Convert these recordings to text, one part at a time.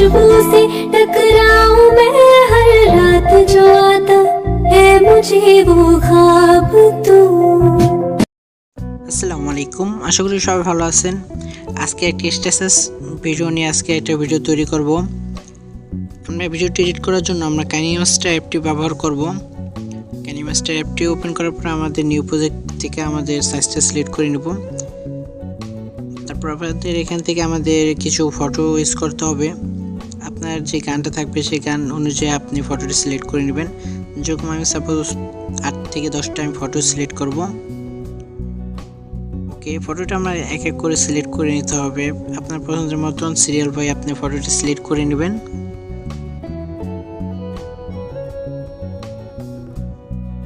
खुशबू से टकराऊं मैं हर रात जो आता है मुझे वो ख्वाब तू। আসসালামু আলাইকুম, আশা করি সবাই ভালো আছেন। আজকে একটা স্ট্যাটাস ভিডিও নিয়ে আজকে একটা ভিডিও তৈরি করব। আমরা ভিডিওটি এডিট করার জন্য আমরা KineMaster অ্যাপটি ব্যবহার করব। KineMaster অ্যাপটি ওপেন করার পর আমাদের নিউ প্রজেক্ট থেকে আমাদের সাইজটা সিলেক্ট করে নেব। তারপর আপনাদের এখান থেকে আমাদের কিছু ফটো ইউজ করতে হবে। আপনার যে গানটা থাকবে সেই গান অনুযায়ী আপনি ফটোটি সিলেক্ট করে নেবেন। যেরকম আমি সাপোজ 8 থেকে 10টা আমি ফটো সিলেক্ট করব। ওকে, ফটোটা আমরা এক এক করে সিলেক্ট করে নিতে হবে। আপনার পছন্দের মতন সিরিয়াল বাই আপনি ফটোটি সিলেক্ট করে নেবেন।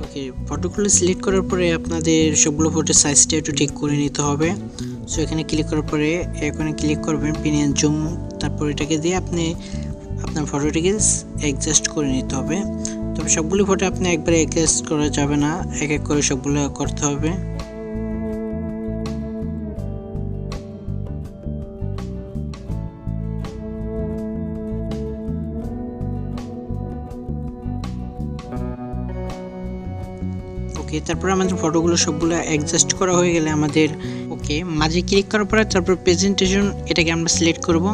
ওকে, ফটোগুলো সিলেক্ট করার পরে আপনাদের সবগুলো ফটোর সাইজটা একটু ঠিক করে নিতে হবে। সো এখানে ক্লিক করার পরে এখানে ক্লিক করবেন পিন এন্ড জুম, তারপর এটাকে দিয়ে আপনি আপনার ফটোটিকে অ্যাডজাস্ট করে নিতে হবে। তবে সবগুলো ফটো আপনি একবারে অ্যাডজাস্ট করা যাবে না, এক এক করে সবগুলো করতে হবে। ওকে, তারপর আমাদের ফটোগুলো সবগুলো অ্যাডজাস্ট করা হয়ে গেলে আমাদের ওকে মাঝে ক্লিক করার পরে তারপর প্রেজেন্টেশন এটাকে আমরা সিলেক্ট করব।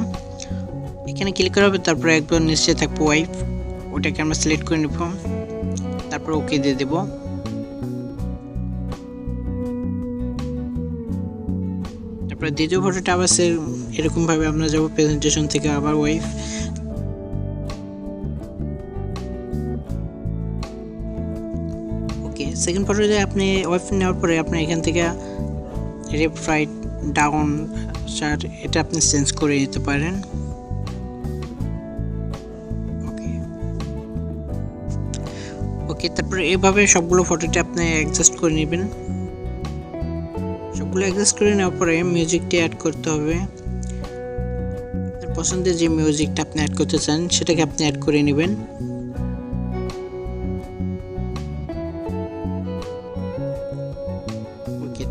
এখানে ক্লিক করা হবে, তারপর একবার নিচে থাকবে ওয়াইফ, ওটাকে আমরা সিলেক্ট করে নেব, তারপর ওকে দিয়ে দেব। তারপর দ্বিতীয় ফটোটা আবার এরকম ভাবে আমরা যাব প্রেজেন্টেশন থেকে আবার ওয়াইফ। সেকেন্ড ফটোতে আপনি ওয়াইফ নেওয়ার পরে আপনি এখান থেকে লেফট রাইট ডাউন শার্ট এটা আপনি চেঞ্জ করে নিতে পারেন। ওকে, তারপরে এইভাবে সবগুলো ফটোটি আপনি অ্যাডজাস্ট করে নেবেন। সবগুলো অ্যাডজাস্ট করে নেওয়ার পরে মিউজিকটি অ্যাড করতে হবে। পছন্দের যে মিউজিকটা আপনি অ্যাড করতে চান সেটাকে আপনি অ্যাড করে নেবেন।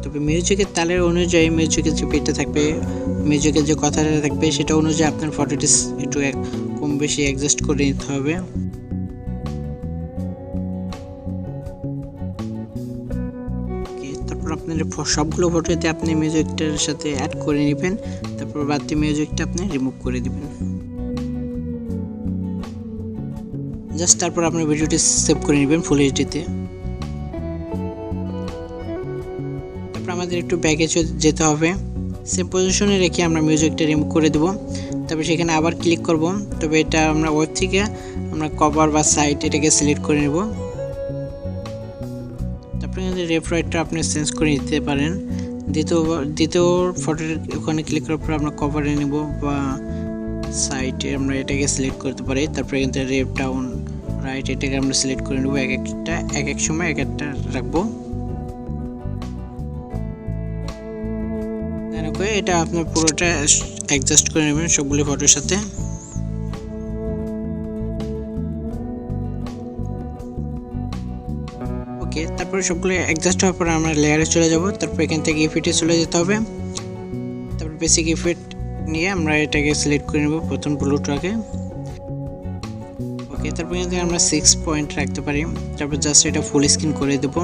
তবে মিউজিকের তালের অনুযায়ী মিউজিকের যে বিটটা থাকবে, মিউজিকের যে কথাটা থাকবে সেটা অনুযায়ী আপনার ফটোটি একটু কম বেশি অ্যাডজাস্ট করে নিতে হবে। তারপর আপনার সবগুলো ফটোতে আপনি মিউজিকটার সাথে অ্যাড করে নেবেন, তারপর বাড়তি মিউজিকটা আপনি রিমুভ করে দিবেন। জাস্ট তারপর আপনার ভিডিওটি সেভ করে নেবেন ফুল এইচডিতে। আমাদের একটু ব্যাকে যেতে হবে, সেম পজিশনে রেখে আমরা মিউজিকটা রিমুভ করে দেব। তারপর সেখানে আবার ক্লিক করব, তবে এটা আমরা ওয়েব থেকে আমরা কভার বা সাইড এটাকে সিলেক্ট করে নেব। তারপরে লেফট রাইটটা আপনি চেঞ্জ করে নিতে পারেন। দ্বিতীয় ফটোর ওখানে ক্লিক করার পর আমরা কভারে নেব বা সাইডে আমরা এটাকে সিলেক্ট করতে পারি। তারপরে এখান থেকে লেফট ডাউন রাইট এটাকে আমরা সিলেক্ট করে নেব, এক এক সময় এক একটা রাখবো। এটা আপনার পুরোটা অ্যাডজাস্ট করে নেবেন সবগুলো ফটোর সাথে। ওকে, তারপরে সবগুলো অ্যাডজাস্ট হওয়ার পরে আমরা লেয়ারে চলে যাব। তারপর এখান থেকে ইফেক্টে চলে যেতে হবে। তারপর বেসিক ইফেক্ট নিয়ে আমরা এটাকে সিলেক্ট করে নেব প্রথম ব্লুটাকে। ওকে, তারপর এখান থেকে আমরা 6 পয়েন্ট রাখতে পারি। তারপর জাস্ট এটা ফুল স্ক্রিন করে দেব।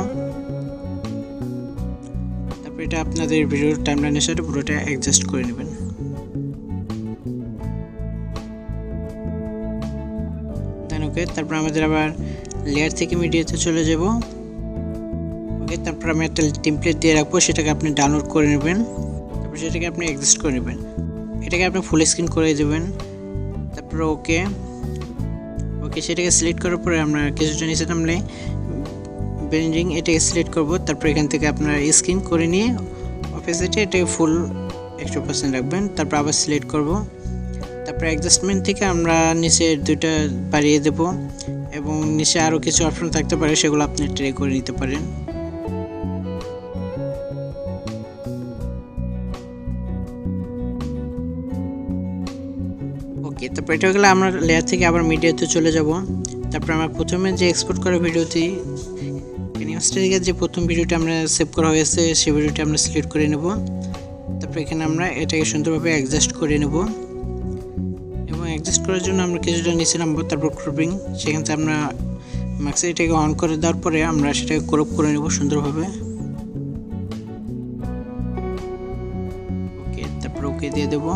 এটা আপনাদের ভিডিওর টাইমলাইনের সাথে পুরোটা অ্যাডজাস্ট করে নেবেন। ওকে, তারপর আমাদের আবার লেয়ার থেকে মিডিয়াতে চলে যাব। ওকে, তারপর আমি একটা টেমপ্লেট দিয়ে রাখবো, সেটাকে আপনি ডাউনলোড করে নেবেন। তারপর সেটাকে আপনি অ্যাডজাস্ট করে নেবেন, এটাকে আপনি ফুল স্ক্রিন করে দেবেন। তারপর ওকে সেটাকে সিলেক্ট করার পরে আমরা কিছুটা নিচে নামলে ব্লেন্ডিং এটাকে সিলেক্ট করব। তারপর এখান থেকে আপনারা স্ক্রিন করে নিয়ে অপোজিটে এটাকে ফুল 100% রাখবেন। তারপর আবার সিলেক্ট করব। তারপর অ্যাডজাস্টমেন্ট থেকে আমরা নিচে দুইটা বাড়িয়ে দেব এবং নিচে আরও কিছু অপশন থাকতে পারে, সেগুলো আপনি ট্রাই করে নিতে পারেন। ওকে, তারপর এটা হলে আমরা লেয়ার থেকে আবার মিডিয়াতে চলে যাব। তারপর আমরা প্রথমে যে এক্সপোর্ট করা ভিডিওটি KineMaster থেকে যে প্রথম ভিডিওটি আমরা সেভ করা হয়েছে সেই ভিডিওটি আমরা সিলেক্ট করে নেব। তারপর এখানে আমরা এটাকে সুন্দরভাবে অ্যাডজাস্ট করে নেব এবং অ্যাডজাস্ট করার জন্য আমরা কিছুটা নিচে নামবো, তারপর ক্রপিং, সেখান থেকে আমরা ম্যাক্সে এটাকে অন করে দেওয়ার পরে আমরা সেটাকে ক্রপ করে নেব সুন্দরভাবে। ওকে, তারপর ওকে দিয়ে দেবো।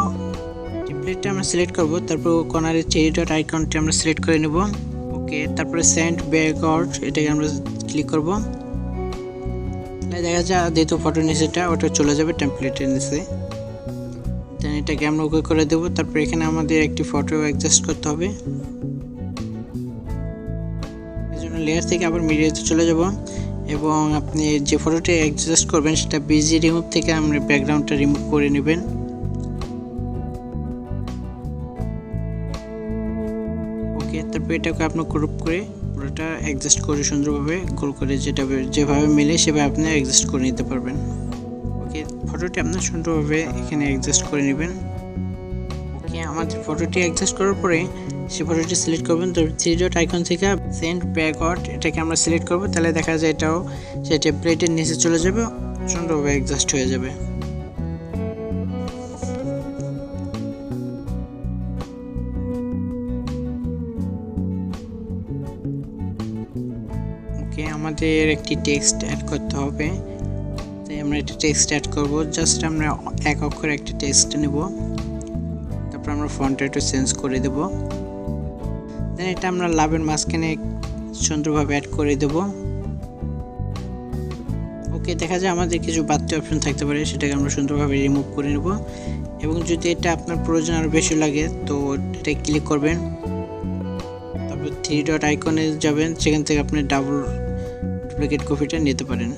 টেমপ্লেটটা আমরা সিলেক্ট করব, তারপর কর্নারের চেরি ডট আইকনটি আমরা সিলেক্ট করে নেব। ওকে, তারপরে সেন্ড ব্যাকওয়ার্ড এটাকে আমরা ক্লিক করব। তাহলে দেখা যায় যেহেতু ফটোর নিচেটা ওটা চলে যাবে টেমপ্লেটের নিচে। দেন এটাকে আমরা ওকে করে দেবো। তারপর এখানে আমাদের একটি ফটো অ্যাডজাস্ট করতে হবে, এই জন্য লেয়ার থেকে আবার মিডিয়াতে চলে যাব এবং আপনি যে ফটোটি অ্যাডজাস্ট করবেন সেটা বিজি রিমুভ থেকে আমরা ব্যাকগ্রাউন্ডটা রিমুভ করে নেবেন। ওকে, তারপর এটাকে আপনি ক্রপ করে পুরোটা অ্যাডজাস্ট করে সুন্দরভাবে গোল করে যেভাবে মিলে সেভাবে আপনি অ্যাডজাস্ট করে নিতে পারবেন। ওকে, ফটোটি আপনার সুন্দরভাবে এখানে অ্যাডজাস্ট করে নেবেন। ওকে, আমাদের ফটোটি অ্যাডজাস্ট করার পরে সেই ফটোটি সিলেক্ট করবেন। তো থ্রি ডট আইকন থেকে সেন্ড ব্যাকওয়ার্ড এটাকে আমরা সিলেক্ট করব। তাহলে দেখা যায় এটাও সেই টেমপ্লেটের নিচে চলে যাবে, সুন্দরভাবে অ্যাডজাস্ট হয়ে যাবে। ওকে, আমাদের একটি টেক্সট অ্যাড করতে হবে, তাই আমরা একটা টেক্সট অ্যাড করব। জাস্ট আমরা এক অক্ষরে একটা টেক্সট নেব, তারপর আমরা ফন্টটা একটু চেঞ্জ করে দেব। দেন এটা আমরা লাভের মাঝখানে সুন্দরভাবে অ্যাড করে দেব। ওকে, দেখা যায় আমাদের কিছু বাড়তি অপশন থাকতে পারে, সেটাকে আমরা সুন্দরভাবে রিমুভ করে নেব। এবং যদি এটা আপনার প্রয়োজন আরও বেশি লাগে তো এটা ক্লিক করবেন, তারপর থ্রি ডট আইকনে যাবেন, সেখান থেকে আপনি ডুপ্লিকেট কপিটা নিতে পারেন।